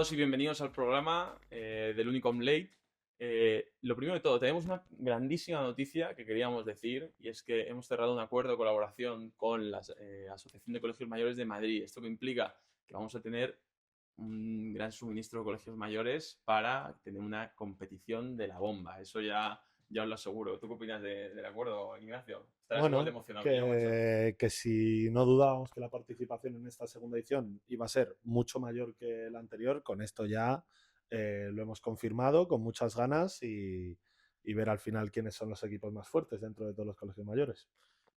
todos y bienvenidos al programa del Unicom Late. Lo primero de todo, tenemos una grandísima noticia que queríamos decir y es que hemos cerrado un acuerdo de colaboración con la Asociación de Colegios Mayores de Madrid. Esto que implica que vamos a tener un gran suministro de colegios mayores para tener una competición de la bomba. Eso ya os lo aseguro. ¿Tú qué opinas del acuerdo, Ignacio? Estarás igual de Bueno, emocionado que yo, macho. que si no dudábamos que la participación en esta segunda edición iba a ser mucho mayor que la anterior, con esto ya lo hemos confirmado con muchas ganas y ver al final quiénes son los equipos más fuertes dentro de todos los colegios mayores.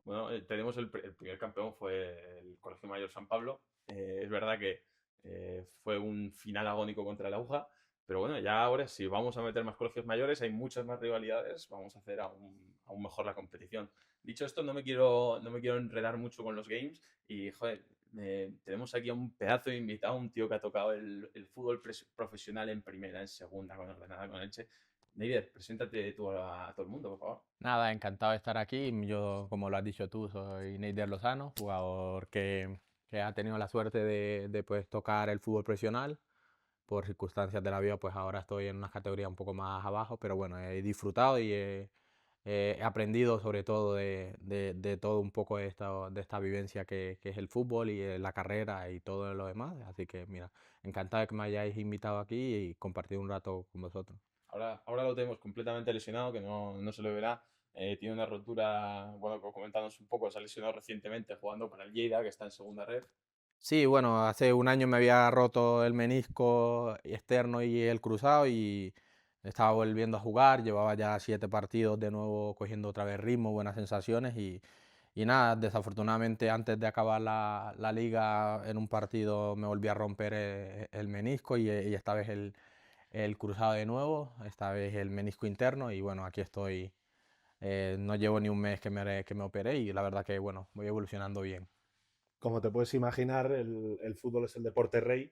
Bueno, tenemos el primer campeón fue el Colegio Mayor San Pablo. Es verdad que fue un final agónico contra el Auja, pero bueno, ya ahora si vamos a meter más colegios mayores, hay muchas más rivalidades, vamos a hacer aún mejor la competición. Dicho esto, no me quiero enredar mucho con los games y, joder, tenemos aquí a un pedazo de invitado, un tío que ha tocado el fútbol profesional en primera, en segunda, con Ordenada, con Elche. Neider, preséntate tú a todo el mundo, por favor. Nada, encantado de estar aquí. Yo, como lo has dicho tú, soy Neider Lozano, jugador que ha tenido la suerte de pues, tocar el fútbol profesional. Por circunstancias de la vida, pues ahora estoy en una categoría un poco más abajo, pero bueno, he disfrutado y he aprendido sobre todo de todo un poco de esta vivencia que es el fútbol y la carrera y todo lo demás. Así que mira, encantado de que me hayáis invitado aquí y compartir un rato con vosotros. Ahora lo tenemos completamente lesionado, que no se le verá. Tiene una rotura, bueno, comentándonos un poco, se ha lesionado recientemente jugando para el Lleida, que está en segunda red. Sí, bueno, hace un año me había roto el menisco externo y el cruzado y estaba volviendo a jugar, llevaba ya 7 partidos de nuevo cogiendo otra vez ritmo, buenas sensaciones y nada, desafortunadamente antes de acabar la liga en un partido me volví a romper el menisco y esta vez el cruzado de nuevo, esta vez el menisco interno y bueno, aquí estoy, no llevo ni un mes que me operé y la verdad que bueno, voy evolucionando bien. Como te puedes imaginar, el fútbol es el deporte rey.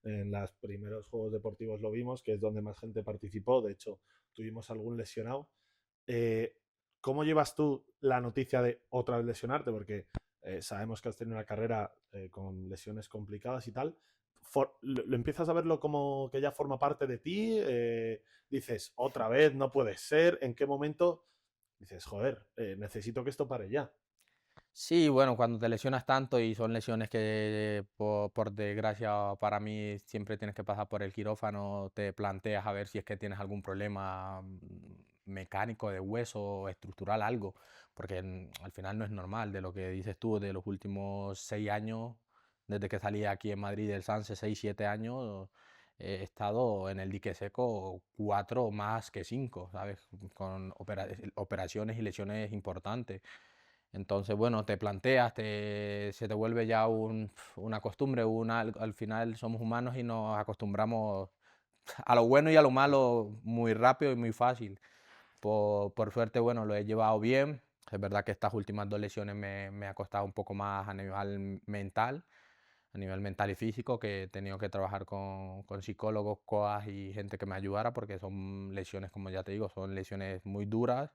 En los primeros Juegos Deportivos lo vimos, que es donde más gente participó. De hecho, tuvimos algún lesionado. Eh, ¿Cómo llevas tú la noticia de otra vez lesionarte? Porque sabemos que has tenido una carrera con lesiones complicadas y tal. ¿Lo empiezas a verlo como que ya forma parte de ti? Dices, otra vez, no puede ser. ¿En qué momento dices, joder, necesito que esto pare ya? Sí, bueno, cuando te lesionas tanto y son lesiones que por desgracia para mí siempre tienes que pasar por el quirófano, te planteas a ver si es que tienes algún problema mecánico de hueso o estructural, algo, porque al final no es normal de lo que dices tú, de los últimos 6 años, desde que salí aquí en Madrid del Sanse, 6, 7 años, he estado en el dique seco 4 más que 5, ¿sabes? Con operaciones y lesiones importantes. Entonces, bueno, te planteas, se te vuelve ya una costumbre, al final somos humanos y nos acostumbramos a lo bueno y a lo malo muy rápido y muy fácil. Por suerte, bueno, lo he llevado bien. Es verdad que estas últimas 2 lesiones me ha costado un poco más a nivel mental y físico, que he tenido que trabajar con psicólogos, coas y gente que me ayudara, porque son lesiones, como ya te digo, son lesiones muy duras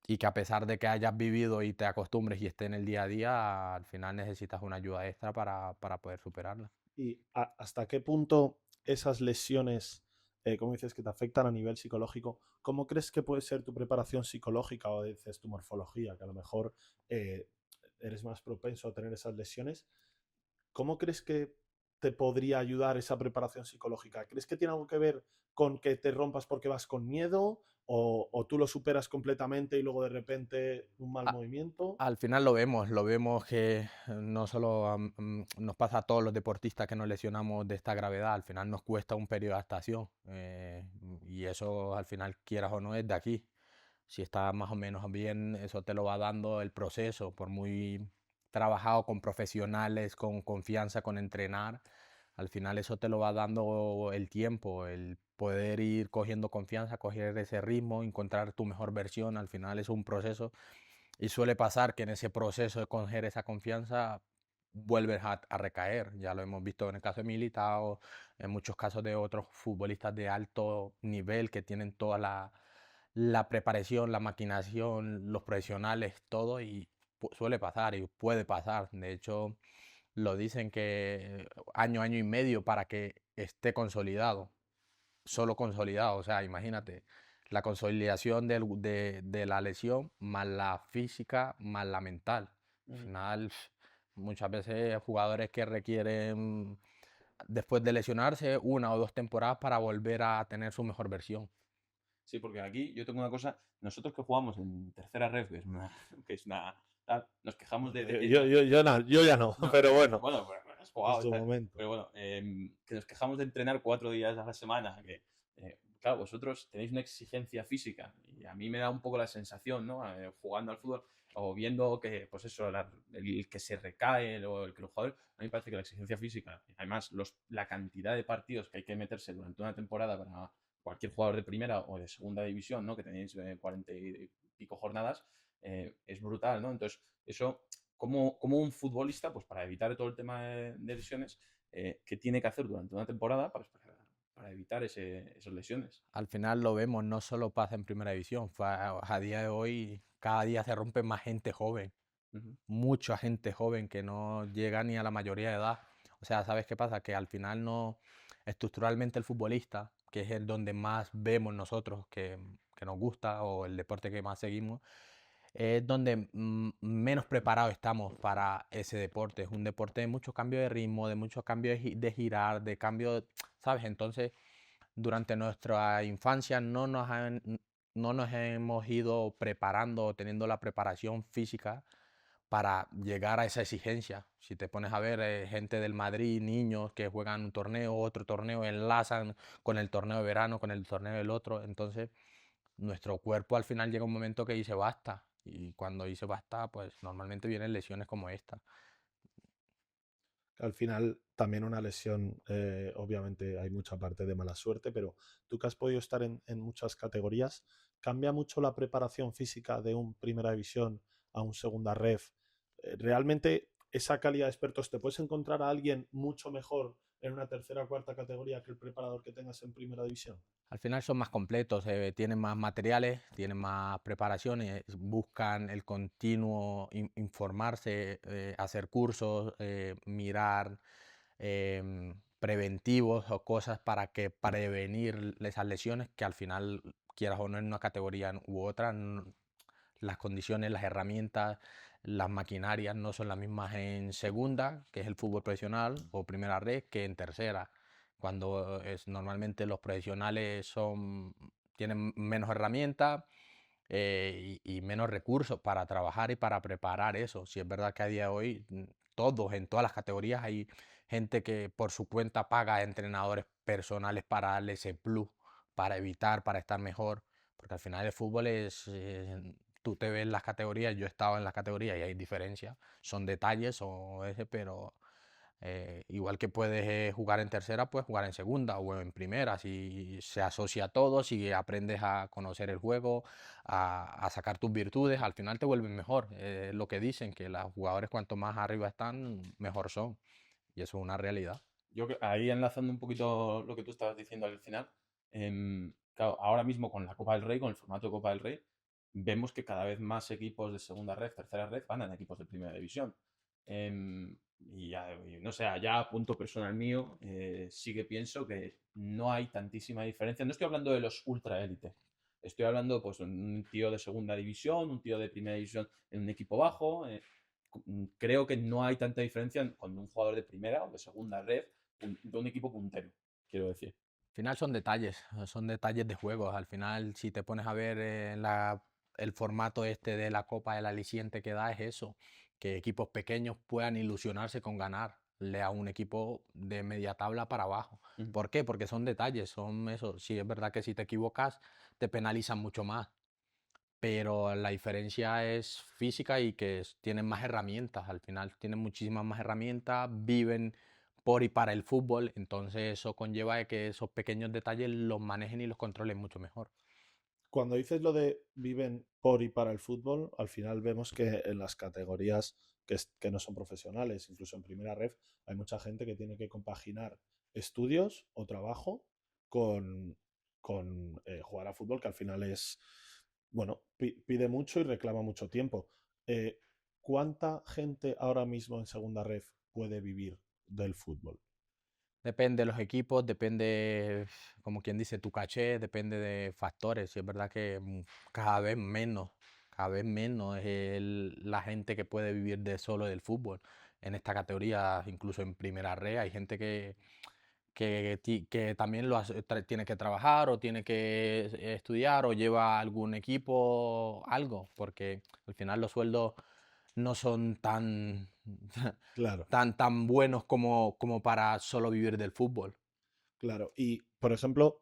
y que a pesar de que hayas vivido y te acostumbres y esté en el día a día, al final necesitas una ayuda extra para poder superarla. ¿Y hasta qué punto esas lesiones, como dices, que te afectan a nivel psicológico, cómo crees que puede ser tu preparación psicológica o dices tu morfología, que a lo mejor eh, eres más propenso a tener esas lesiones? ¿Cómo crees que te podría ayudar esa preparación psicológica? ¿Crees que tiene algo que ver con que te rompas porque vas con miedo o tú lo superas completamente y luego de repente un mal A- movimiento? Al final lo vemos que no solo nos pasa a todos los deportistas que nos lesionamos de esta gravedad, al final nos cuesta un periodo de adaptación, y eso al final, quieras o no, es de aquí. Si estás más o menos bien, eso te lo va dando el proceso, por muy trabajado con profesionales, con confianza, con entrenar, al final eso te lo va dando el tiempo, el poder ir cogiendo confianza, coger ese ritmo, encontrar tu mejor versión, al final es un proceso y suele pasar que en ese proceso de coger esa confianza vuelves a recaer. Ya lo hemos visto en el caso de Militao, en muchos casos de otros futbolistas de alto nivel que tienen toda la preparación, la maquinación, los profesionales, todo, y suele pasar y puede pasar. De hecho, lo dicen que año, año y medio para que esté consolidado, solo consolidado. O sea, imagínate, la consolidación de la lesión más la física más la mental. Al final, muchas veces jugadores que requieren, después de lesionarse, 1 o 2 temporadas para volver a tener su mejor versión. Sí, porque aquí yo tengo una cosa, nosotros que jugamos en tercera red, que es una tal, nos quejamos Yo ya no, no, pero bueno, bueno, pues has en jugado, su momento. pero bueno, que nos quejamos de entrenar 4 días a la semana, que claro, vosotros tenéis una exigencia física y a mí me da un poco la sensación, ¿no? Jugando al fútbol o viendo que, pues eso, el que se recae o el que los jugadores, a mí me parece que la exigencia física, además la cantidad de partidos que hay que meterse durante una temporada para cualquier jugador de primera o de segunda división, ¿no? Que tenéis 40 y pico jornadas, es brutal, ¿no? Entonces, eso, como un futbolista, pues para evitar todo el tema de lesiones, ¿qué tiene que hacer durante una temporada para evitar esas lesiones? Al final lo vemos, no solo pasa en primera división, a día de hoy cada día se rompe más gente joven, Ujú. mucha gente joven que no llega ni a la mayoría de edad. O sea, ¿sabes qué pasa? Que al final no, estructuralmente el futbolista, que es el donde más vemos nosotros que nos gusta o el deporte que más seguimos, es donde menos preparados estamos para ese deporte. Es un deporte de mucho cambio de ritmo, de mucho cambio de girar, de cambio, ¿sabes? Entonces, durante nuestra infancia no nos hemos ido preparando o teniendo la preparación física para llegar a esa exigencia. Si te pones a ver gente del Madrid, niños que juegan un torneo, otro torneo, enlazan con el torneo de verano, con el torneo del otro, entonces nuestro cuerpo al final llega un momento que dice basta. Y cuando dice basta, pues normalmente vienen lesiones como esta. Al final, también una lesión, obviamente hay mucha parte de mala suerte, pero tú que has podido estar en muchas categorías, ¿cambia mucho la preparación física de un primera división a un segunda ref? ¿Realmente esa calidad de expertos te puedes encontrar a alguien mucho mejor en una tercera o cuarta categoría que el preparador que tengas en primera división? Al final son más completos, tienen más materiales, tienen más preparaciones, buscan el continuo informarse, hacer cursos, mirar preventivos o cosas para que prevenir esas lesiones que al final, quieras o no, en una categoría u otra, las condiciones, las herramientas, las maquinarias no son las mismas en segunda, que es el fútbol profesional, o primera red, que en tercera. Cuando normalmente los profesionales tienen menos herramientas y menos recursos para trabajar y para preparar eso. Si es verdad que a día de hoy todos, en todas las categorías, hay gente que por su cuenta paga a entrenadores personales para darle ese plus, para evitar, para estar mejor. Porque al final el fútbol tú te ves en las categorías, yo he estado en las categorías y hay diferencias, son detalles o ese, pero igual que puedes jugar en tercera, puedes jugar en segunda o en primera, si se asocia a todo, si aprendes a conocer el juego, a sacar tus virtudes, al final te vuelves mejor. Lo que dicen, que los jugadores cuanto más arriba están, mejor son. Y eso es una realidad. Ahí enlazando un poquito lo que tú estabas diciendo al final, claro, ahora mismo con la Copa del Rey, con el formato de Copa del Rey, vemos que cada vez más equipos de segunda red, tercera red, van en equipos de primera división. Y no sé, ya a punto personal mío, sí que pienso que no hay tantísima diferencia. No estoy hablando de los ultra élite. Estoy hablando pues de un tío de segunda división, un tío de primera división en un equipo bajo. Creo que no hay tanta diferencia con un jugador de primera o de segunda red de un equipo puntero, quiero decir. Al final son detalles de juegos. Al final, si te pones a ver el formato este de la Copa, el aliciente que da es eso, que equipos pequeños puedan ilusionarse con ganarle a un equipo de media tabla para abajo. Ujú. ¿Por qué? Porque son detalles, son eso. Sí, es verdad que si te equivocas, te penalizan mucho más, pero la diferencia es física y que tienen más herramientas. Al final tienen muchísimas más herramientas, viven por y para el fútbol, entonces eso conlleva de que esos pequeños detalles los manejen y los controlen mucho mejor. Cuando dices lo de viven por y para el fútbol, al final vemos que en las categorías que no son profesionales, incluso en primera ref, hay mucha gente que tiene que compaginar estudios o trabajo con, con jugar a fútbol, que al final es, bueno, pide mucho y reclama mucho tiempo. Eh, ¿Cuánta gente ahora mismo en segunda ref puede vivir del fútbol? Depende de los equipos, depende, como quien dice, tu caché, depende de factores. Y es verdad que cada vez menos es la gente que puede vivir de solo del fútbol. En esta categoría, incluso en primera red, hay gente que también tiene que trabajar o tiene que estudiar o lleva algún equipo, algo, porque al final los sueldos no son tan, Claro, tan buenos como para solo vivir del fútbol. claro. Y, por ejemplo,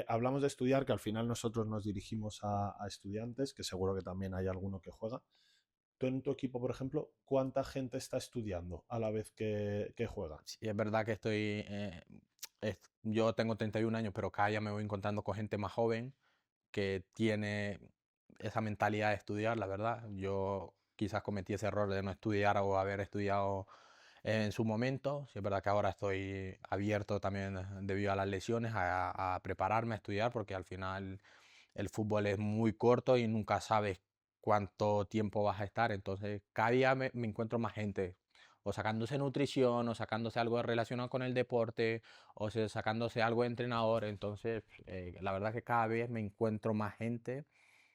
hablamos de estudiar, que al final nosotros nos dirigimos a estudiantes, que seguro que también hay alguno que juega. Tú en tu equipo, por ejemplo, ¿cuánta gente está estudiando a la vez que juega? Sí, es verdad que yo tengo 31 años, pero cada día me voy encontrando con gente más joven que tiene esa mentalidad de estudiar, la verdad. Yo quizás cometí ese error de no estudiar o haber estudiado en su momento. Sí, es verdad que ahora estoy abierto también debido a las lesiones a prepararme a estudiar porque al final el fútbol es muy corto y nunca sabes cuánto tiempo vas a estar. Entonces, cada día me encuentro más gente o sacándose nutrición o sacándose algo relacionado con el deporte o sacándose algo de entrenador. Entonces, la verdad que cada vez me encuentro más gente.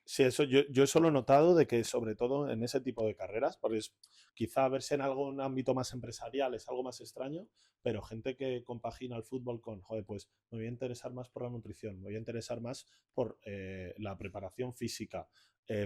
Sí, eso yo eso lo he notado de que sobre todo en ese tipo de carreras, porque quizá verse en algún ámbito más empresarial es algo más extraño, pero gente que compagina el fútbol con, joder, pues me voy a interesar más por la nutrición, me voy a interesar más por la preparación física,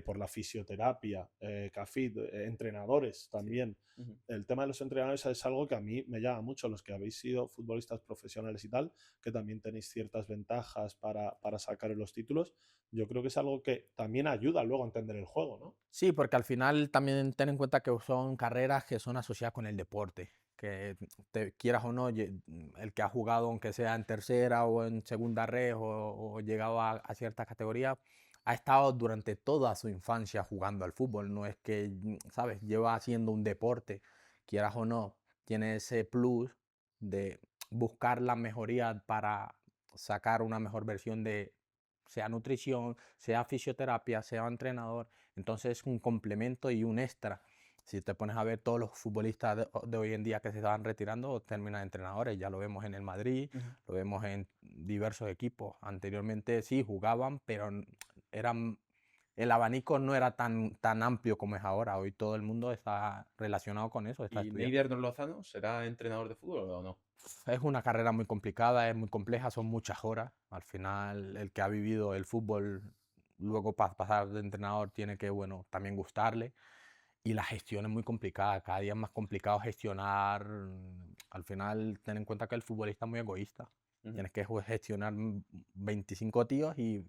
por la fisioterapia, CAFID, entrenadores Sí. también. Ujú. El tema de los entrenadores es algo que a mí me llama mucho, los que habéis sido futbolistas profesionales y tal, que también tenéis ciertas ventajas para sacar los títulos. Yo creo que es algo que también ayuda luego a entender el juego, ¿no? Sí, porque al final también ten en cuenta que son carreras que son asociadas con el deporte, que te quieras o no, el que ha jugado, aunque sea en tercera o en segunda red o llegado a cierta categoría, ha estado durante toda su infancia jugando al fútbol. No es que, ¿sabes? Lleva haciendo un deporte, quieras o no, tiene ese plus de buscar la mejoría para sacar una mejor versión de, sea nutrición, sea fisioterapia, sea entrenador. Entonces es un complemento y un extra. Si te pones a ver todos los futbolistas de hoy en día que se estaban retirando, terminan de entrenadores. Ya lo vemos en el Madrid, Ujú. lo vemos en diversos equipos. Anteriormente sí jugaban, pero eran, el abanico no era tan amplio como es ahora. Hoy todo el mundo está relacionado con eso, está ¿Y estudiando. Neider Lozano será entrenador de fútbol o no? Es una carrera muy complicada, es muy compleja, son muchas horas. Al final, el que ha vivido el fútbol, luego para pasar de entrenador, tiene que, bueno, también gustarle. Y la gestión es muy complicada, cada día es más complicado gestionar. Al final, ten en cuenta que el futbolista es muy egoísta. Ujú. Tienes que gestionar 25 tíos y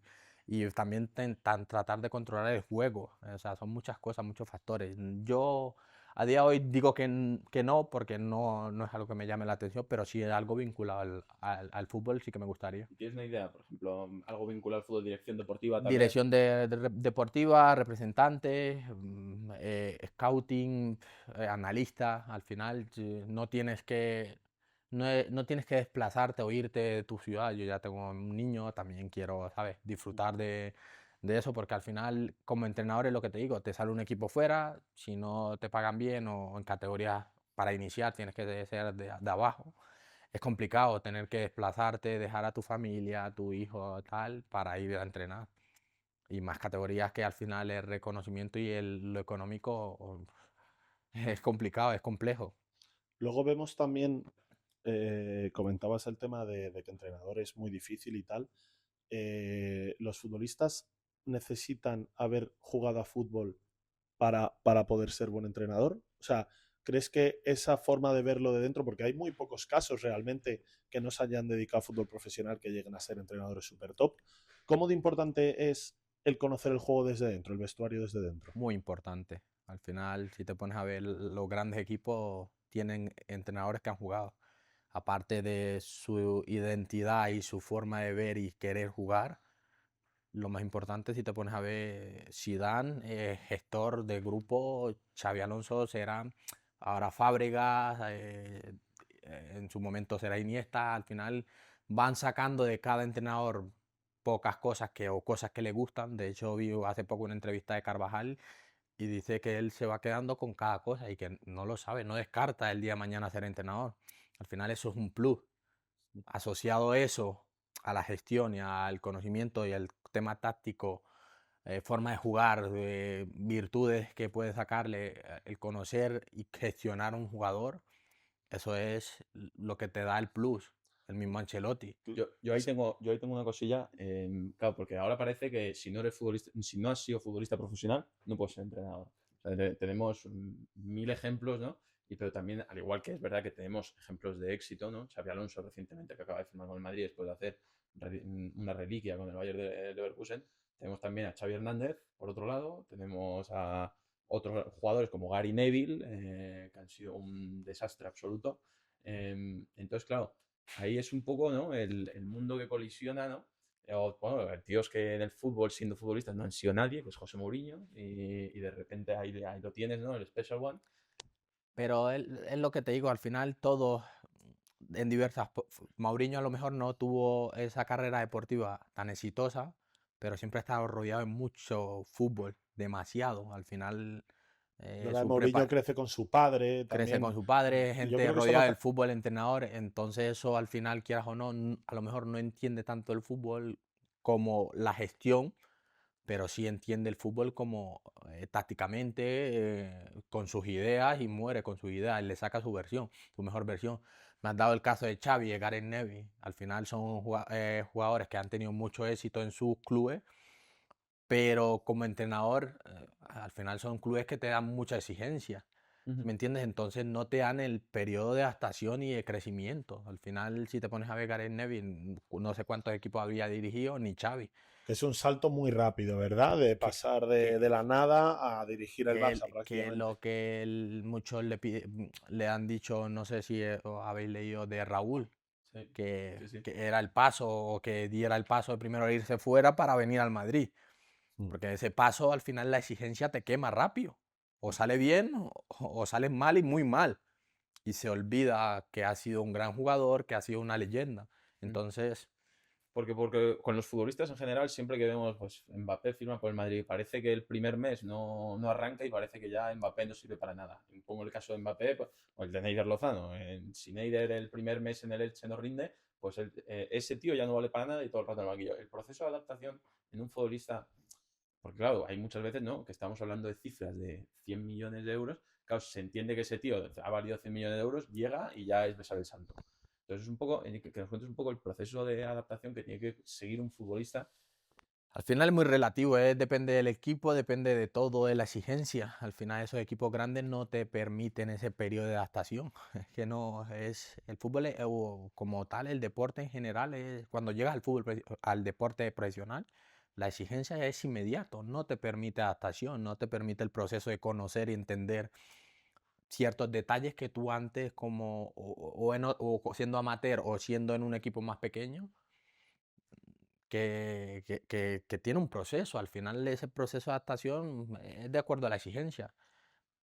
también tratar de controlar el juego. O sea, son muchas cosas, muchos factores. Yo a día de hoy digo que no, porque no es algo que me llame la atención, pero sí es algo vinculado al fútbol, sí que me gustaría. ¿Y tienes una idea, por ejemplo, algo vinculado al fútbol, dirección deportiva tal vez? Dirección deportiva, representantes, scouting, analista. Al final no tienes que desplazarte o irte de tu ciudad. Yo ya tengo un niño, también quiero, ¿sabes? Disfrutar de eso, porque al final, como entrenador, es lo que te digo, te sale un equipo fuera, si no te pagan bien o en categorías para iniciar tienes que ser de abajo. Es complicado tener que desplazarte, dejar a tu familia, a tu hijo, tal, para ir a entrenar. Y más categorías que al final el reconocimiento y lo económico es complicado, es complejo. Luego vemos también, comentabas el tema de que entrenador es muy difícil y tal. Los futbolistas necesitan haber jugado a fútbol para poder ser buen entrenador. O sea, ¿crees que esa forma de verlo de dentro, porque hay muy pocos casos realmente que no se hayan dedicado a fútbol profesional que lleguen a ser entrenadores super top? ¿Cómo de importante es el conocer el juego desde dentro, el vestuario desde dentro? Muy importante. Al final, si te pones a ver, los grandes equipos tienen entrenadores que han jugado. Aparte de su identidad y su forma de ver y querer jugar, lo más importante, si te pones a ver, Zidane, gestor de grupo, Xavi Alonso será ahora Fábregas, en su momento será Iniesta. Al final van sacando de cada entrenador pocas cosas o cosas que le gustan. De hecho, vi hace poco una entrevista de Carvajal y dice que él se va quedando con cada cosa y que no lo sabe, no descarta el día de mañana ser entrenador. Al final eso es un plus. Asociado eso a la gestión y al conocimiento y al tema táctico, forma de jugar, virtudes que puede sacarle, el conocer y gestionar a un jugador, eso es lo que te da el plus, el mismo Ancelotti. Yo ahí tengo una cosilla, claro, porque ahora parece que si no eres futbolista, si no has sido futbolista profesional, no puedes ser entrenador. O sea, tenemos mil ejemplos, ¿no? Pero también, al igual que es verdad que tenemos ejemplos de éxito, ¿no? Xabi Alonso recientemente, que acaba de firmar con el Madrid después de hacer una reliquia con el Bayern de Leverkusen. Tenemos también a Xavi Hernández, por otro lado. Tenemos a otros jugadores como Gary Neville, que han sido un desastre absoluto. Entonces, claro, ahí es un poco, ¿no? El mundo que colisiona, ¿no? Bueno, tíos que en el fútbol, siendo futbolistas, no han sido nadie, que es José Mourinho, y de repente ahí lo tienes, ¿no? El Special One. Pero es lo que te digo, al final todo en diversas... Mourinho a lo mejor no tuvo esa carrera deportiva tan exitosa, pero siempre ha estado rodeado de mucho fútbol, demasiado. Al final ¿Verdad? Mourinho crece con su padre crece también. con su padre, Y yo gente creo que eso rodeada del fútbol, entrenador, entonces eso al final, quieras o no, a lo mejor no entiende tanto el fútbol como la gestión, pero sí entiende el fútbol como tácticamente, con sus ideas y muere con sus ideas, le saca su versión, su mejor versión. Me has dado el caso de Xavi y Gareth Neville, al final son jugadores que han tenido mucho éxito en sus clubes, pero como entrenador, al final son clubes que te dan mucha exigencia. ¿Me entiendes? Entonces no te dan el periodo de adaptación y de crecimiento. Al final, si te pones a ver Gareth Neville, no sé cuántos equipos había dirigido, ni Xavi. Es un salto muy rápido, ¿verdad? De pasar de la nada a dirigir el Barça Que prácticamente. lo que muchos le han dicho, no sé si habéis leído de Raúl, Sí, que, sí, sí. que era el paso, o que diera el paso de primero irse fuera para venir al Madrid. Porque ese paso, al final, la exigencia te quema rápido. O sale bien o sale mal y muy mal. Y se olvida que ha sido un gran jugador, que ha sido una leyenda. Entonces, Porque con los futbolistas en general, siempre que vemos, pues Mbappé firma por el Madrid, parece que el primer mes no arranca y parece que ya Mbappé no sirve para nada. Pongo el caso de Mbappé, pues, o el de Neider Lozano. Si Neider el primer mes en el Elche no rinde, pues ese tío ya no vale para nada y todo el rato en el banquillo. El proceso de adaptación en un futbolista, porque claro, hay muchas veces, ¿no? Que estamos hablando de cifras de 100 millones de euros. Claro, se entiende que ese tío ha valido 100 millones de euros, llega y ya es besar el santo. Entonces es un poco, que nos cuentes un poco el proceso de adaptación que tiene que seguir un futbolista. al final es muy relativo, depende del equipo, depende de todo, de la exigencia. Al final esos equipos grandes no te permiten ese periodo de adaptación. Es que no es el fútbol o como tal, el deporte en general, cuando llegas al fútbol, al deporte profesional, la exigencia es inmediato, no te permite adaptación, no te permite el proceso de conocer y entender ciertos detalles que tú antes como o siendo amateur o siendo en un equipo más pequeño que tiene un proceso. Al final ese proceso de adaptación es de acuerdo a la exigencia.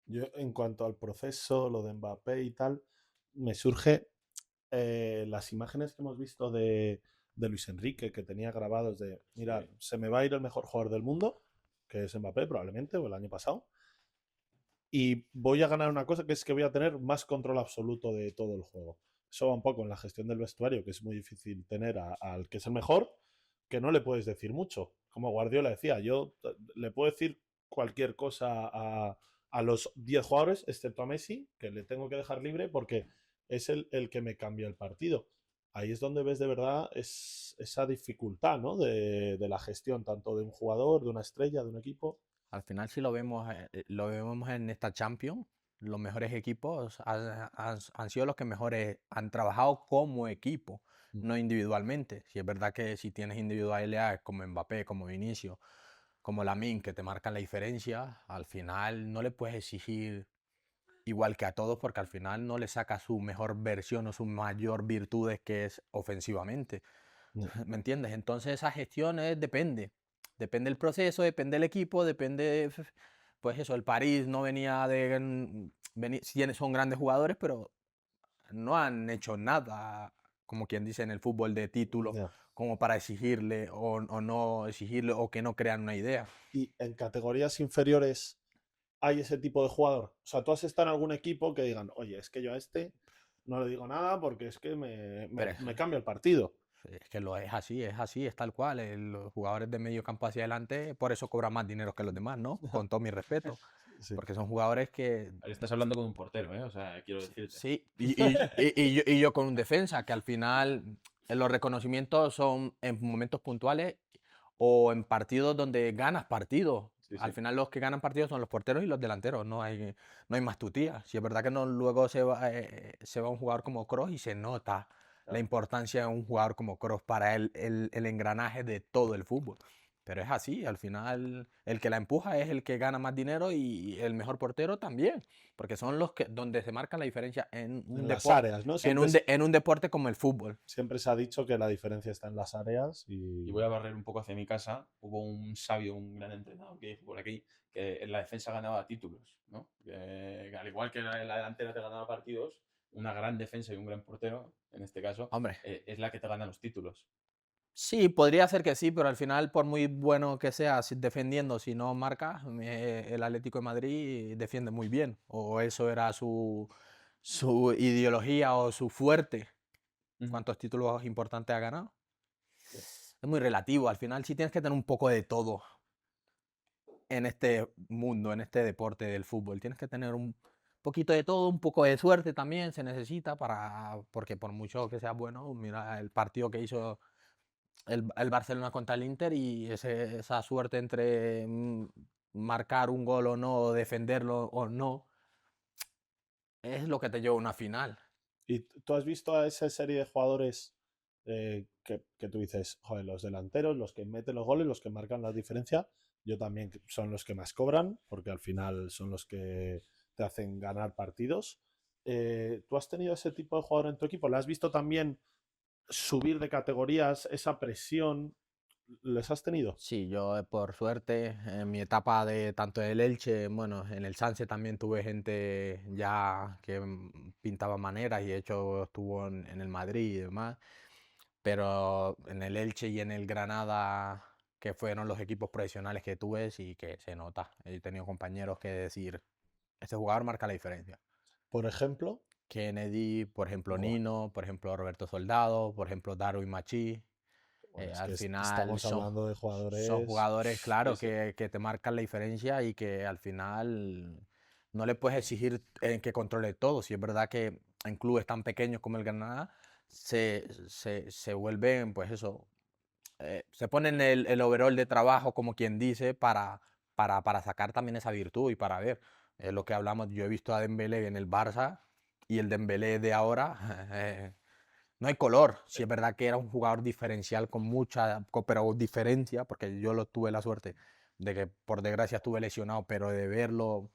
Yo, en cuanto al proceso, lo de Mbappé y tal, me surge las imágenes que hemos visto de Luis Enrique, que tenía grabados de, mira, Sí. se me va a ir el mejor jugador del mundo, que es Mbappé probablemente, o el año pasado, y voy a ganar una cosa, que es que voy a tener más control absoluto de todo el juego. Eso va un poco en la gestión del vestuario, que es muy difícil tener al que es el mejor, que no le puedes decir mucho. Como Guardiola decía, yo le puedo decir cualquier cosa a los 10 jugadores, excepto a Messi, que le tengo que dejar libre porque es el que me cambia el partido. Ahí es donde ves de verdad esa dificultad, ¿no? De la gestión, tanto de un jugador, de una estrella, de un equipo. Al final si lo vemos en esta Champions, los mejores equipos han sido los que mejores han trabajado como equipo, no individualmente. Si es verdad que si tienes individualidades como Mbappé, como Vinicius, como Lamine, que te marcan la diferencia, al final no le puedes exigir igual que a todos, porque al final no le saca su mejor versión o su mayor virtudes, que es ofensivamente. ¿Me entiendes? Entonces esa gestión depende. Depende del proceso, depende del equipo, depende, pues eso, el París no venía son grandes jugadores, pero no han hecho nada, como quien dice en el fútbol, de título, Ya. como para exigirle o no exigirle, o que no crean una idea. Y en categorías inferiores hay ese tipo de jugador. O sea, tú has estado en algún equipo que digan, oye, es que yo a este no le digo nada porque es que me Pero es, me cambia el partido. es que lo es así, es tal cual. Los jugadores de medio campo hacia adelante, por eso cobran más dinero que los demás, ¿no? Con todo mi respeto. Sí. Porque son jugadores que Ahí estás hablando con un portero, ¿eh? O sea, quiero decirte. sí, y yo con un defensa, que al final los reconocimientos son en momentos puntuales o en partidos donde ganas partidos. Sí, Al sí. final los que ganan partidos son los porteros y los delanteros, no hay más tutía. Si es verdad que no, luego se va un jugador como Kroos y se nota la Claro. importancia de un jugador como Kroos para el engranaje de todo el fútbol. Pero es así, al final el que la empuja es el que gana más dinero y el mejor portero también, porque son los que donde se marca la diferencia en un En las deporte, áreas, ¿no? en un deporte como el fútbol. Siempre se ha dicho que la diferencia está en las áreas Y y voy a barrer un poco hacia mi casa. Hubo un sabio, un gran entrenador que dijo por aquí que en la defensa ganaba títulos, ¿no? Que al igual que en la delantera te ganaba partidos, una gran defensa y un gran portero, en este caso, Hombre, es la que te gana los títulos. sí, podría ser que sí, pero al final, por muy bueno que sea defendiendo, si no marca, el Atlético de Madrid defiende muy bien, o eso era su ideología o su fuerte. Ujú. ¿Cuántos títulos importantes ha ganado? Sí. Es muy relativo, al final sí tienes que tener un poco de todo en este mundo, en este deporte del fútbol. Tienes que tener un poquito de todo, un poco de suerte también se necesita porque por mucho que sea bueno, mira el partido que hizo el Barcelona contra el Inter y esa suerte entre marcar un gol o no, defenderlo o no, es lo que te lleva a una final. ¿Y tú has visto a esa serie de jugadores que tú dices, joder, los delanteros, los que meten los goles, los que marcan la diferencia? Yo también son los que más cobran, porque al final son los que te hacen ganar partidos. ¿Tú has tenido ese tipo de jugador en tu equipo? ¿Le has visto también subir de categorías, esa presión? ¿Les has tenido? Sí, yo por suerte en mi etapa de tanto del Elche, bueno, en el Sanse también tuve gente ya que pintaba maneras y de hecho estuvo en el Madrid y demás, pero en el Elche y en el Granada, que fueron los equipos profesionales que tuve, sí que se nota. He tenido compañeros que decir, este jugador marca la diferencia. Por ejemplo, Kennedy, por ejemplo buah, Nino, por ejemplo Roberto Soldado, por ejemplo Darwin Machí. bueno, es que Al final estamos hablando de son jugadores. jugadores, Sí, claro, sí. que te marcan la diferencia y que al final no le puedes exigir que controle todo. Si es verdad que en clubes tan pequeños como el Granada se vuelven, pues eso, se ponen el overall de trabajo, como quien dice, para sacar también esa virtud y para ver. Es lo que hablamos, yo he visto a Dembélé en el Barça y el Dembélé de ahora, no hay color. Si es verdad que era un jugador diferencial con mucha, pero diferencia, porque yo tuve la suerte de que por desgracia estuve lesionado, pero de verlo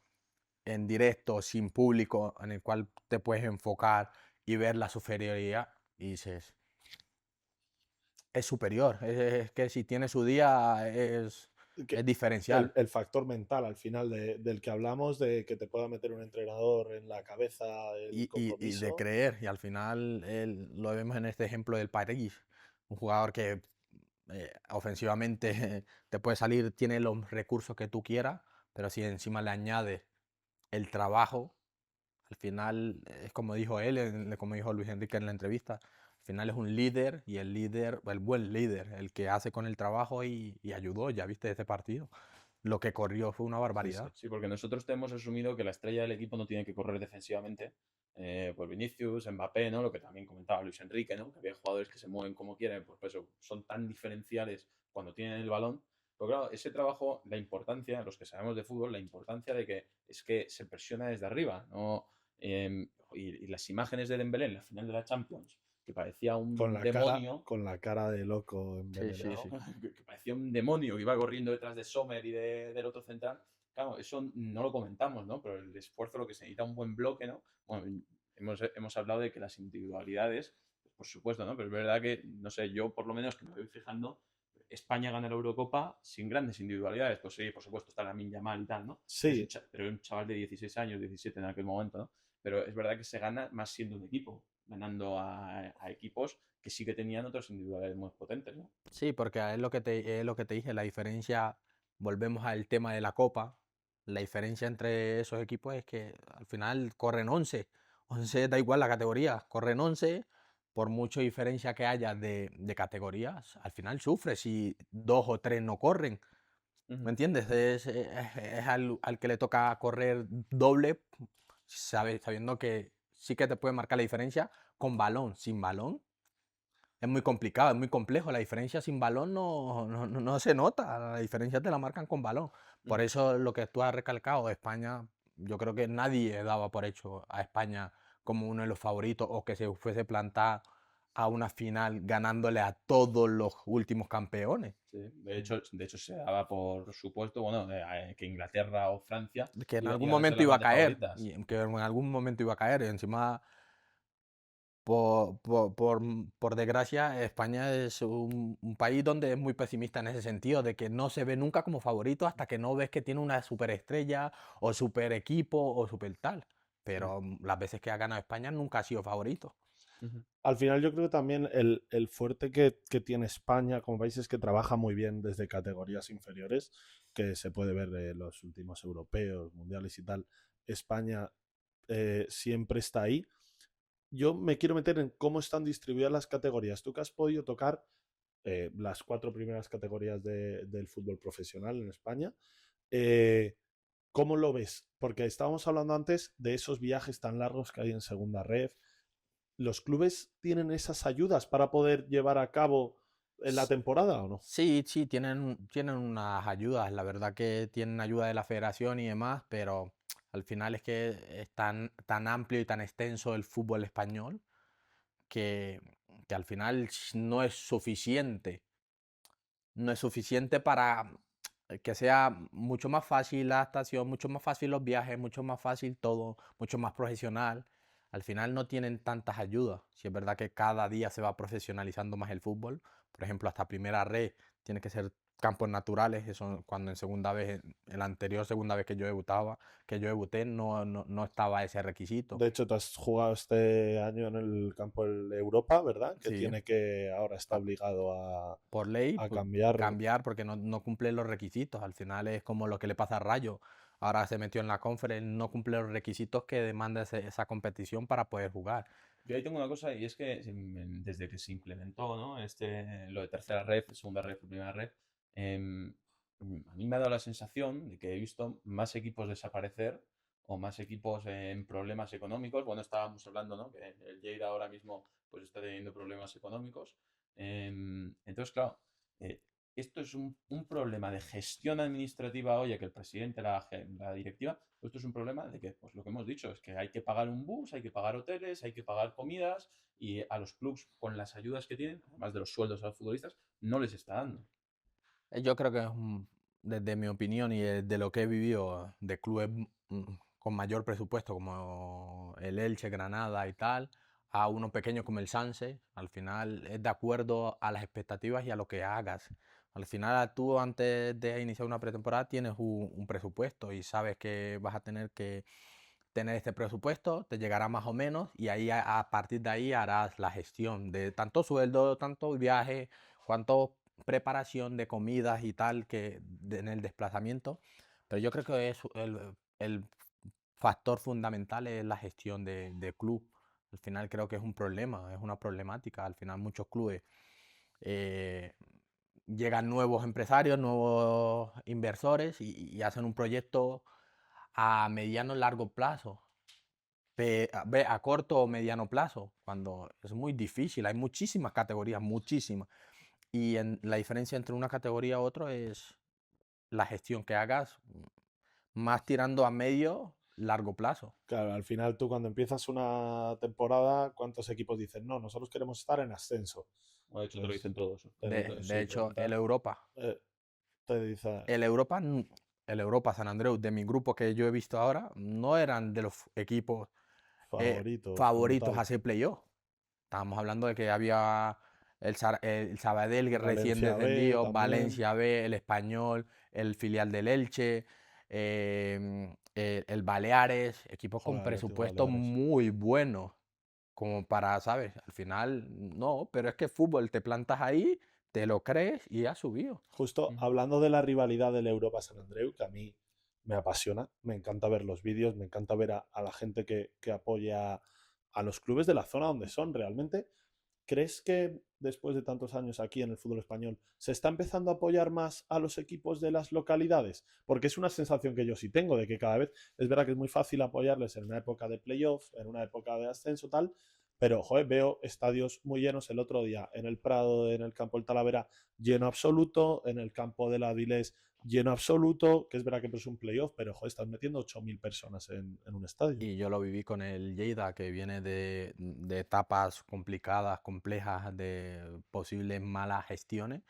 en directo, sin público, en el cual te puedes enfocar y ver la superioridad, y dices, es superior. Es que si tiene su día es Que diferencial. el factor mental al final del que hablamos, de que te pueda meter un entrenador en la cabeza el Y de compromiso. creer, y al final lo vemos en este ejemplo del París, un jugador que ofensivamente te puede salir, tiene los recursos que tú quieras, pero si encima le añades el trabajo, al final es como dijo él, como dijo Luis Enrique en la entrevista, al final es un líder y el líder, el buen líder, el que hace con el trabajo y ayudó, ya viste ese partido, lo que corrió fue una Sí, sí, barbaridad. sí, porque nosotros tenemos asumido que la estrella del equipo no tiene que correr defensivamente. Pues Vinicius, Mbappé, ¿no? Lo que también comentaba Luis Enrique, ¿no? Que había jugadores que se mueven como quieren, pues eso, son tan diferenciales cuando tienen el balón. Pero claro, ese trabajo, la importancia, los que sabemos de fútbol, la importancia de que es que se presiona desde arriba, ¿no? Y las imágenes de Dembélé en la final de la Champions, que parecía un demonio, Con la cara de loco Sí, sí, envenenado. sí. ¿no? Que parecía un demonio que iba corriendo detrás de Sommer y del otro central. Claro, eso no lo comentamos, ¿no? Pero el esfuerzo, lo que se necesita un buen bloque, ¿no? Bueno, hemos hablado de que las individualidades, pues, por supuesto, ¿no? Pero es verdad que, no sé, yo por lo menos que me voy fijando, España gana la Eurocopa sin grandes individualidades. Pues sí, por supuesto, está Lamine Yamal y tal, ¿no? Sí, Pero un chaval de 16 años, 17 en aquel momento, ¿no? Pero es verdad que se gana más siendo un equipo, ganando a equipos que sí que tenían otras individualidades muy potentes, ¿no? Sí, porque es lo que te dije, la diferencia, volvemos al tema de la Copa, la diferencia entre esos equipos es que al final corren 11 11 da igual la categoría, corren 11, por mucha diferencia que haya de categorías, al final sufres si 2 o 3 no corren, ¿me Ujú. entiendes? Es al que le toca correr doble, sabiendo que sí que te puede marcar la diferencia con balón, sin balón. Es muy complicado, es muy complejo. La diferencia sin balón no se nota. La diferencia te la marcan con balón. Por Ujú. eso lo que tú has recalcado, España, yo creo que nadie daba por hecho a España como uno de los favoritos o que se fuese plantar a una final ganándole a todos los últimos campeones. Sí, de hecho se daba por supuesto, bueno, que Inglaterra o Francia Que en algún iban a ser momento las iba a grandes caer, favoritas. y que en algún momento iba a caer. Y encima, por desgracia, España es un país donde es muy pesimista en ese sentido, de que no se ve nunca como favorito hasta que no ves que tiene una superestrella o super equipo o super tal. Sí. Pero las veces que ha ganado España nunca ha sido favorito. Ujú. Al final yo creo que también el fuerte que tiene España como país es que trabaja muy bien desde categorías inferiores, que se puede ver de los últimos europeos, mundiales y tal. España siempre está ahí. Yo me quiero meter en cómo están distribuidas las categorías. Tú que has podido tocar las 4 primeras categorías del fútbol profesional en España, eh, ¿cómo lo ves? Porque estábamos hablando antes de esos viajes tan largos que hay en segunda red. ¿Los clubes tienen esas ayudas para poder llevar a cabo en la S- temporada o no? Sí, sí, tienen unas ayudas. La verdad que tienen ayuda de la federación y demás, pero al final es que es tan amplio y tan extenso el fútbol español que, que al final no es suficiente para que sea mucho más fácil la adaptación, mucho más fácil los viajes, mucho más fácil todo, mucho más profesional. Al final no tienen tantas ayudas. Si es verdad que cada día se va profesionalizando más el fútbol. Por ejemplo, hasta primera red tiene que ser campos naturales. Eso cuando en segunda vez, en la anterior segunda vez que yo debuté, no estaba ese requisito. De hecho, tú has jugado este año en el campo de Europa, ¿verdad? Que Sí. tiene que ahora está obligado Por ley, a pues, cambiar. cambiar porque no cumple los requisitos. Al final es como lo que le pasa a Rayo. Ahora se metió en la conference, no cumple los requisitos que demanda esa competición para poder jugar. Yo ahí tengo una cosa y es que desde que se implementó, ¿no? Lo de tercera red, segunda red, primera red, em, a mí me ha dado la sensación de que he visto más equipos desaparecer o más equipos en problemas económicos. Bueno, estábamos hablando, ¿no? Que el Lleida ahora mismo pues está teniendo problemas económicos. Entonces, claro, eh, esto es un problema de gestión administrativa, oye, que el presidente, la directiva, pues esto es un problema de que, pues lo que hemos dicho, es que hay que pagar un bus, hay que pagar hoteles, hay que pagar comidas y a los clubs con las ayudas que tienen, además de los sueldos a los futbolistas, no les está dando. Yo creo que desde mi opinión y de lo que he vivido de clubes con mayor presupuesto como el Elche, Granada y tal, a uno pequeño como el Sanse, al final es de acuerdo a las expectativas y a lo que hagas. Al final tú antes de iniciar una pretemporada tienes un presupuesto y sabes que vas a tener que tener este presupuesto, te llegará más o menos y ahí a partir de ahí harás la gestión de tanto sueldo, tanto viaje, cuanto preparación de comidas y tal en el desplazamiento. Pero yo creo que el factor fundamental es la gestión de club. Al final creo que es un problema, es una problemática. Al final muchos clubes eh, llegan nuevos empresarios, nuevos inversores y hacen un proyecto a mediano largo plazo, a corto o mediano plazo, cuando es muy difícil. Hay muchísimas categorías, muchísimas. Y la diferencia entre una categoría u otra es la gestión que hagas, más tirando a medio, largo plazo. Claro, al final tú cuando empiezas una temporada, ¿cuántos equipos dicen? No, nosotros queremos estar en ascenso. Bueno, de hecho, te lo Entonces, dicen todos. De sí, hecho, preguntar, te dice el Europa, el Europa San Andreu de mi grupo que yo he visto ahora, no eran de los equipos favoritos como favoritos a tal. hacer playoff. Estábamos hablando de que había el Sabadell que recién Valencia B descendido, también. Valencia B, el Español, el filial del Elche, el Baleares, equipos con Joder, Atlético presupuestos Baleares. muy buenos, como para, ¿sabes? Al final, no, pero es que fútbol te plantas ahí, te lo crees y has subido. Justo Ujú. hablando de la rivalidad del Europa San Andreu, que a mí me apasiona, me encanta ver los vídeos, me encanta ver a la gente que apoya a los clubes de la zona donde son realmente. ¿Crees que después de tantos años aquí en el fútbol español se está empezando a apoyar más a los equipos de las localidades? Porque es una sensación que yo sí tengo, de que cada vez es verdad que es muy fácil apoyarles en una época de playoff, en una época de ascenso, tal, pero joder, veo estadios muy llenos el otro día en el Prado, en el campo del Talavera, lleno absoluto, en el campo del Avilés, lleno absoluto, que es verdad que es un playoff, pero joder, están metiendo 8.000 personas en un estadio. Y yo lo viví con el Lleida, que viene de etapas complicadas, complejas, de posibles malas gestiones.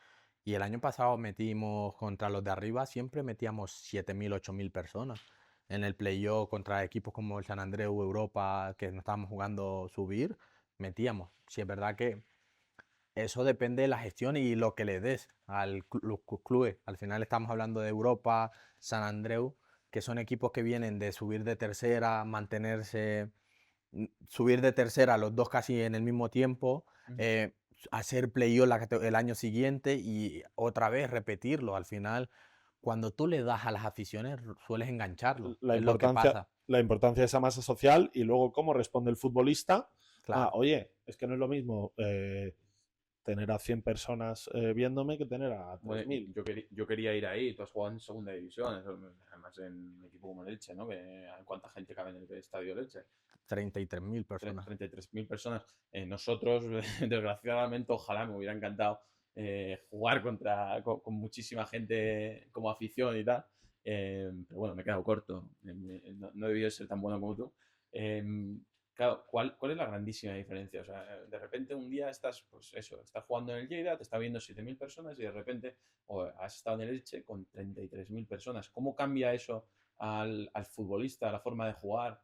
Y el año pasado metimos contra los de arriba, siempre metíamos 7.000, 8.000 personas. En el playoff contra equipos como el San Andreu, Europa, que no estábamos jugando subir, metíamos. Si es verdad que eso depende de la gestión y lo que le des al los clubes. Al final estamos hablando de Europa, San Andreu, que son equipos que vienen de subir de tercera, mantenerse, subir de tercera los dos casi en el mismo tiempo, hacer playoff el año siguiente y otra vez repetirlo. Al final, cuando tú le das a las aficiones, sueles engancharlo. La Es lo que importancia, pasa. la importancia de esa masa social y luego cómo responde el futbolista. Claro. Oye, es que no es lo mismo tener a 100 personas viéndome que tener a Bueno, 3.000. yo quería ir ahí, tú has jugado en segunda división, además en un equipo como el Elche, ¿no? ¿Cuánta gente cabe en el estadio del Elche? 33.000 personas. 33.000 personas. Nosotros, desgraciadamente, ojalá me hubiera encantado jugar con muchísima gente como afición y tal. Pero bueno, me he quedado corto. No he debido ser tan bueno como tú. Claro, ¿cuál es la grandísima diferencia? O sea, de repente un día estás, pues eso, estás jugando en el Lleida, te está viendo 7.000 personas y de repente has estado en el Elche con 33.000 personas. ¿Cómo cambia eso al futbolista, a la forma de jugar?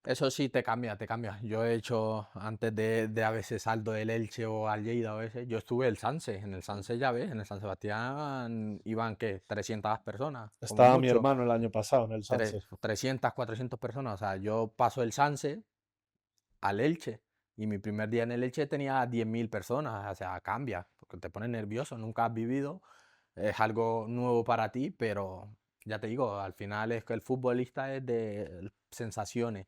Eso sí te cambia, te cambia. Yo he hecho, antes de a veces saldo del Elche o al Lleida a veces, yo estuve en el Sanse. En el Sanse ya ves, en el San Sebastián iban, ¿qué? 300 personas, como Estaba mi mucho. hermano el año pasado en el Sanse. 300, 400 personas. O sea, yo paso el Sanse al Elche y mi primer día en el Elche tenía 10.000 personas. O sea, cambia, porque te pone nervioso, nunca has vivido, es algo nuevo para ti, pero ya te digo, al final es que el futbolista es de sensaciones.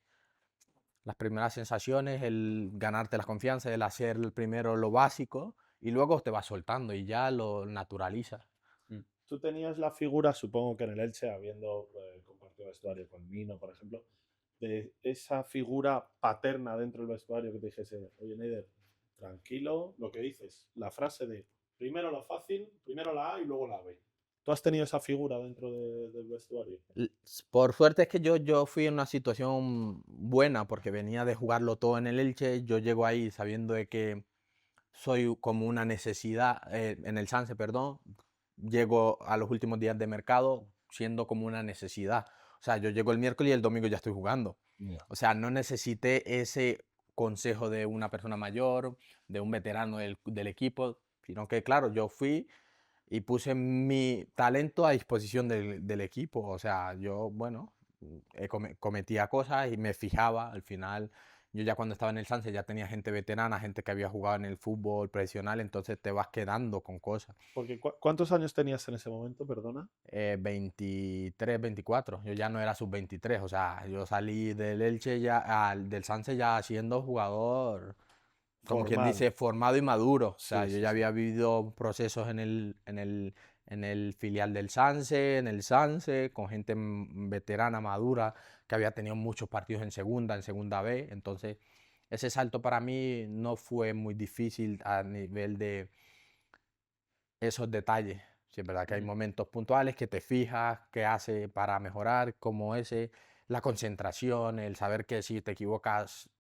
Las primeras sensaciones, el ganarte la confianza, el hacer primero lo básico y luego te vas soltando y ya lo naturalizas. Mm. Tú tenías la figura, supongo que en el Elche, habiendo compartido vestuario con Nino, por ejemplo, de esa figura paterna dentro del vestuario que te dijese, oye, Neider, tranquilo, lo que dices, la frase de primero lo fácil, primero la A y luego la B. ¿Tú has tenido esa figura dentro del vestuario? Por suerte es que yo fui en una situación buena porque venía de jugarlo todo en el Elche. Yo llego ahí sabiendo de que soy como una necesidad, en el Sanse, perdón. Llego a los últimos días de mercado siendo como una necesidad. O sea, yo llego el miércoles y el domingo ya estoy jugando. Yeah. O sea, no necesité ese consejo de una persona mayor, de un veterano del equipo, sino que, claro, yo fui y puse mi talento a disposición del equipo. O sea, yo, bueno, cometía cosas y me fijaba. Al final, yo ya cuando estaba en el Sanse ya tenía gente veterana, gente que había jugado en el fútbol profesional, entonces te vas quedando con cosas. Porque ¿cuántos años tenías en ese momento, perdona? 23, 24, yo ya no era sub-23, o sea, yo salí del Elche ya, del Sanse ya siendo jugador, como quien Formado. dice, formado y maduro. O sea, Sí, yo sí, ya sí. había vivido procesos en el filial del Sanse, en el Sanse, con gente veterana, madura, que había tenido muchos partidos en segunda B. Entonces, ese salto para mí no fue muy difícil a nivel de esos detalles. Sí, es verdad que hay Ujú. momentos puntuales que te fijas, qué hace para mejorar, como ese, la concentración, el saber que si te equivocas,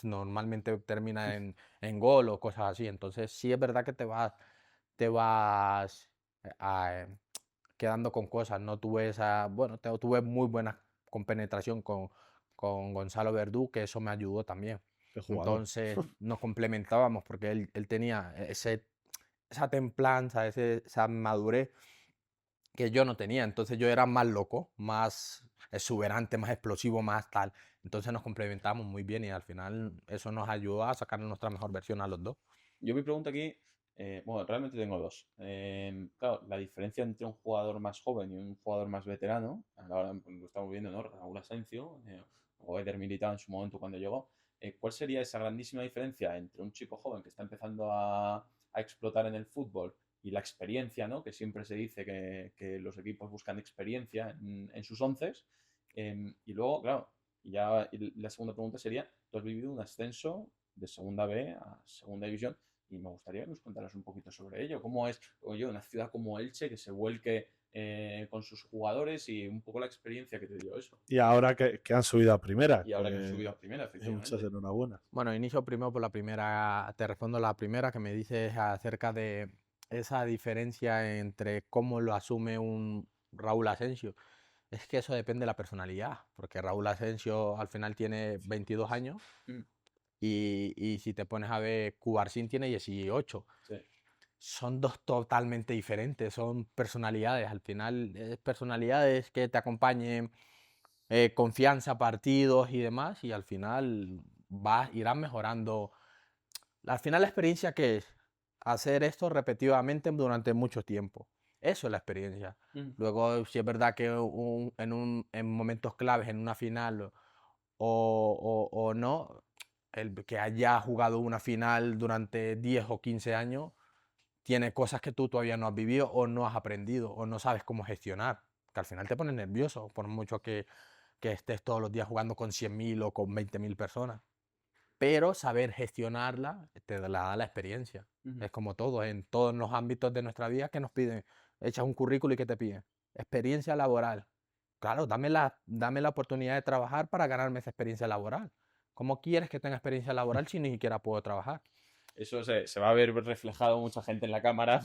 normalmente termina en gol o cosas así. Entonces, sí es verdad que te vas quedando con cosas. No tuve esa, bueno, tuve muy buena compenetración con Gonzalo Verdú, que eso me ayudó también. Qué jugador. Entonces nos complementábamos porque él tenía esa templanza, esa madurez que yo no tenía. Entonces yo era más loco, más exuberante, más explosivo, más tal. Entonces nos complementábamos muy bien y al final eso nos ayudó a sacar nuestra mejor versión a los dos. Yo mi pregunta aquí Bueno, realmente tengo dos. Claro, la diferencia entre un jugador más joven y un jugador más veterano, ahora lo estamos viendo, ¿no? Raúl Asensio o Eder Militao en su momento cuando llegó. ¿Cuál sería esa grandísima diferencia entre un chico joven que está empezando a explotar en el fútbol y la experiencia, ¿no? Que siempre se dice que los equipos buscan experiencia en sus onces. Y luego, claro, y la segunda pregunta sería, tú has vivido un ascenso de segunda B a segunda división y me gustaría que nos contaras un poquito sobre ello. ¿Cómo es, oye, una ciudad como Elche que se vuelque con sus jugadores y un poco la experiencia que te dio eso? Y ahora que han subido a primera, Y ahora que han subido a primera, muchas efectivamente. enhorabuena. Bueno, inicio primero por la primera, te respondo la primera que me dices acerca de esa diferencia entre cómo lo asume un Raúl Asensio. Es que eso depende de la personalidad, porque Raúl Asensio al final tiene 22 años Mm, y si te pones a ver, Cubarsí tiene 18. sí. Son dos totalmente diferentes, son personalidades. Al final, personalidades que te acompañen, confianza, partidos y demás, y al final irán mejorando. Al final, la experiencia que es hacer esto repetidamente durante mucho tiempo. Eso es la experiencia. Mm, Luego, si es verdad que en momentos claves, en una final o no, el que haya jugado una final durante 10 o 15 años tiene cosas que tú todavía no has vivido o no has aprendido o no sabes cómo gestionar, que al final te pone nervioso, por mucho que estés todos los días jugando con 100.000 o con 20.000 personas. Pero saber gestionarla te la da la experiencia. ujú. Es como todo, en todos los ámbitos de nuestra vida que nos piden. Echas un currículo y ¿qué te piden? Experiencia laboral. Claro, dame la oportunidad de trabajar para ganarme esa experiencia laboral. ¿Cómo quieres que tenga experiencia laboral si ni siquiera puedo trabajar? Eso se va a ver reflejado mucha gente en la cámara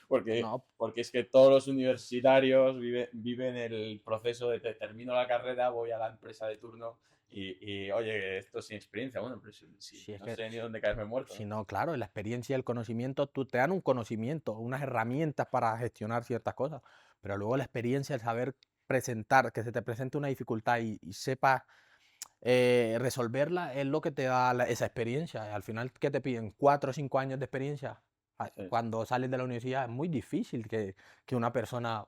porque, No, porque es que todos los universitarios viven el proceso de termino la carrera, voy a la empresa de turno oye, esto sin experiencia, bueno, pero si si es no que sé ni dónde caerme muerto, Si ¿no? no, claro, la experiencia y el conocimiento, tú te dan un conocimiento, unas herramientas para gestionar ciertas cosas, pero luego la experiencia, el saber presentar, que se te presente una dificultad y sepas resolverla, es lo que te da esa experiencia. Al final, ¿qué te piden? 4 o 5 años de experiencia. Sí. Cuando sales de la universidad es muy difícil que una persona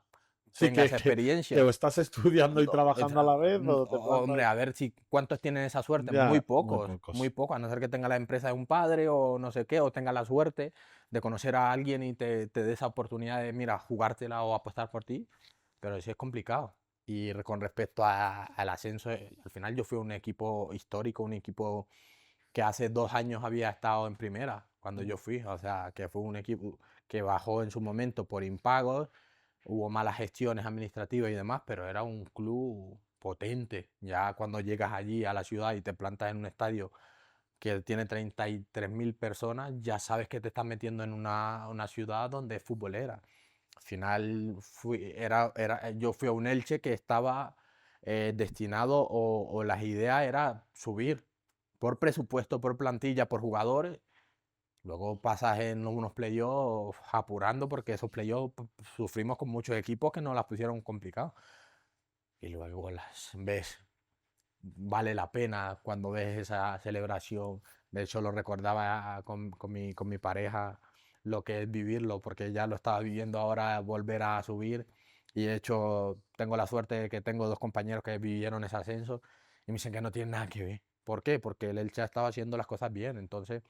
Sí, tenga esa que experiencia. o estás estudiando y No, trabajando a la vez o te hombre, plantas. a ver si cuántos tienen esa suerte, Ya, muy pocos. muy pocos, a no ser que tenga la empresa de un padre o no sé qué, o tenga la suerte de conocer a alguien y te dé esa oportunidad de, mira, jugártela o apostar por ti, pero sí es complicado. Y con respecto al ascenso, al final yo fui un equipo histórico, un equipo que hace 2 años había estado en primera cuando yo Mm. fui, o sea, que fue un equipo que bajó en su momento por impagos, hubo malas gestiones administrativas y demás, pero era un club potente. Ya cuando llegas allí a la ciudad y te plantas en un estadio que tiene 33.000 personas, ya sabes que te estás metiendo en una ciudad donde es futbolera. Al final yo fui a un Elche que estaba destinado o las ideas era subir por presupuesto, por plantilla, por jugadores. Luego pasas en unos playoffs apurando porque esos playoffs sufrimos con muchos equipos que nos las pusieron complicadas. Y luego las ves, vale la pena cuando ves esa celebración. De hecho, lo recordaba con mi pareja lo que es vivirlo, porque ya lo estaba viviendo ahora, volver a subir. Y de hecho, tengo la suerte de que tengo dos compañeros que vivieron ese ascenso y me dicen que no tiene nada que ver. ¿Por qué? Porque el Elche estaba haciendo las cosas bien. Entonces,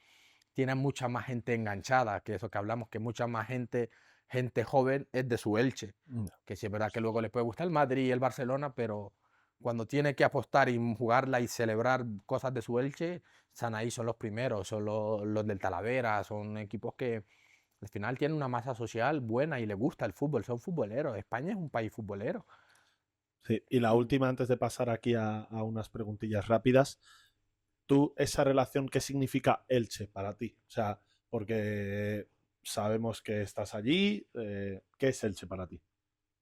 tiene mucha más gente enganchada, que eso que hablamos, que mucha más gente joven es de su Elche. Mm. Que sí es verdad que luego le puede gustar el Madrid y el Barcelona, pero cuando tiene que apostar y jugarla y celebrar cosas de su Elche, están ahí, son los primeros, son los del Talavera, son equipos que al final tienen una masa social buena y les gusta el fútbol, son futboleros. España es un país futbolero. Sí, y la última, antes de pasar aquí a unas preguntillas rápidas, tú, esa relación, ¿qué significa Elche para ti? O sea, porque sabemos que estás allí, ¿qué es Elche para ti?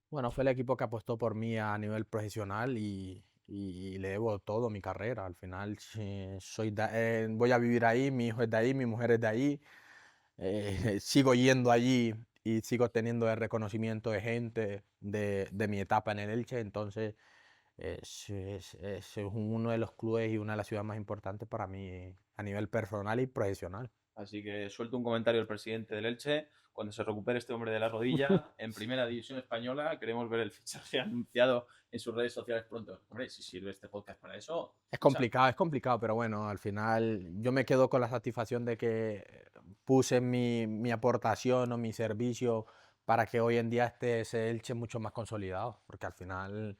Bueno, fue el equipo que apostó por mí a nivel profesional y le debo todo mi carrera. Al final voy a vivir ahí, mi hijo es de ahí, mi mujer es de ahí. Sigo yendo allí y sigo teniendo el reconocimiento de gente de mi etapa en el Elche. Entonces, es uno de los clubes y una de las ciudades más importantes para mí a nivel personal y profesional. Así que suelto un comentario al presidente del Elche. Cuando se recupere este hombre de la rodilla en primera división española, queremos ver el fichaje anunciado en sus redes sociales pronto. Hombre, si sirve este podcast para eso. Es complicado, pero bueno, al final yo me quedo con la satisfacción de que puse mi aportación o mi servicio para que hoy en día esté ese Elche mucho más consolidado, porque al final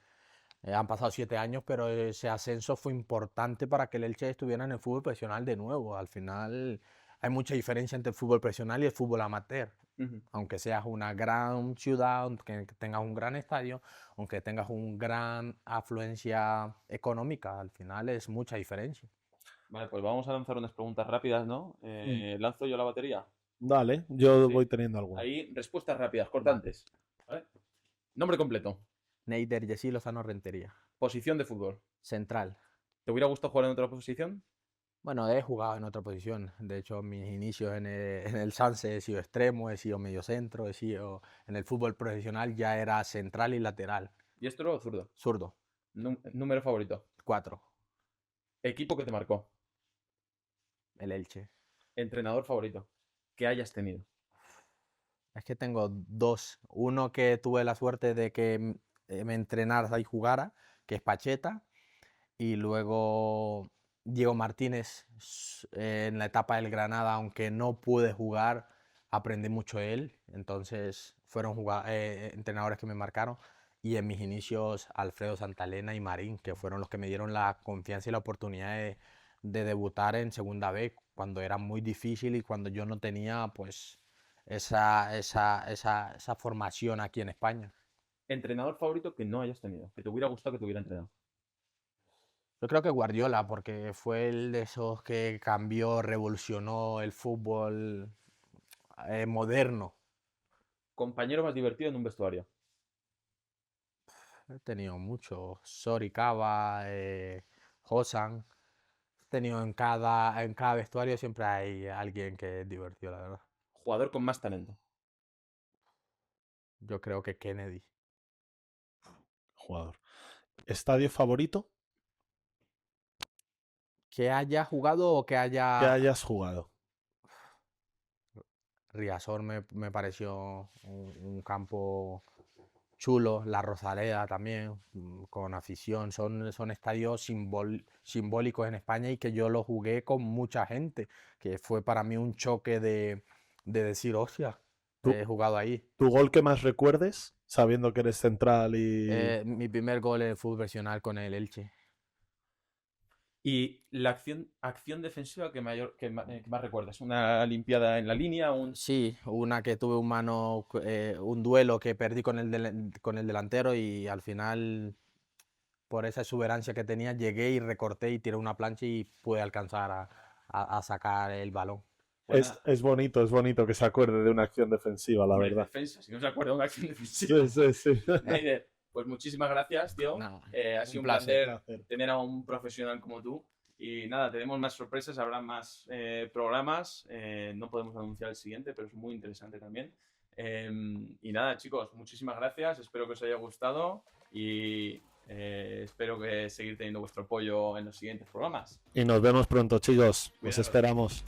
han pasado 7 años, pero ese ascenso fue importante para que el Elche estuviera en el fútbol profesional de nuevo. Al final hay mucha diferencia entre el fútbol profesional y el fútbol amateur. Aunque seas una gran ciudad, aunque tengas un gran estadio, aunque tengas una gran afluencia económica, al final es mucha diferencia. Vale, pues vamos a lanzar unas preguntas rápidas, ¿no? ¿Lanzo yo la batería? Dale, yo Sí. voy teniendo alguna. Ahí, respuestas rápidas, cortantes. ¿Vale? Nombre completo. Neider Yesí Lozano Rentería. Posición de fútbol. Central. ¿Te hubiera gustado jugar en otra posición? Bueno, he jugado en otra posición. De hecho, mis inicios en el Sanse he sido extremo, he sido mediocentro, he sido en el fútbol profesional ya era central y lateral. ¿Diestro o zurdo? Zurdo. Número favorito. 4. Equipo que te marcó. El Elche. Entrenador favorito. Que hayas tenido. Es que tengo 2. Uno que tuve la suerte de que me entrenara y jugara, que es Pacheta. Y luego Diego Martínez en la etapa del Granada, aunque no pude jugar, aprendí mucho de él. Entonces fueron entrenadores que me marcaron. Y en mis inicios Alfredo Santalena y Marín, que fueron los que me dieron la confianza y la oportunidad de debutar en Segunda B, cuando era muy difícil y cuando yo no tenía pues esa formación aquí en España. Entrenador favorito que no hayas tenido. Que te hubiera gustado que te hubiera entrenado. Yo creo que Guardiola, porque fue el de esos que cambió, revolucionó el fútbol moderno. Compañero más divertido en un vestuario. He tenido muchos. Soricaba, Josan. He tenido en cada vestuario siempre hay alguien que es divertido, la verdad. Jugador con más talento. Yo creo que Kennedy. Jugador. ¿Estadio favorito? Que haya jugado o que Que haya... hayas jugado. Riazor me pareció un campo chulo, La Rosaleda también, con afición. Son estadios simbólicos en España y que yo lo jugué con mucha gente, que fue para mí un choque de decir, hostia, he jugado ahí. ¿Tu gol que más recuerdes, sabiendo que eres central y...? Mi primer gol en el fútbol profesional con el Elche. Y la acción defensiva que más recuerdas. ¿Una limpiada en la línea? Sí, una que tuve un duelo que perdí con el delantero y al final, por esa exuberancia que tenía, llegué y recorté y tiré una plancha y pude alcanzar a sacar el balón. Es bonito que se acuerde de una acción defensiva, la verdad. Defensa, si no se acuerda de una acción defensiva. Sí. Neider, pues muchísimas gracias, tío. Nada, Ha sido un placer. placer tener a un profesional como tú. Y nada, tenemos más sorpresas, habrá más programas. No podemos anunciar el siguiente, pero es muy interesante también. Y nada, chicos, muchísimas gracias. Espero que os haya gustado y espero que seguir teniendo vuestro apoyo en los siguientes programas. Y nos vemos pronto, chicos. Os Cuidaos. esperamos.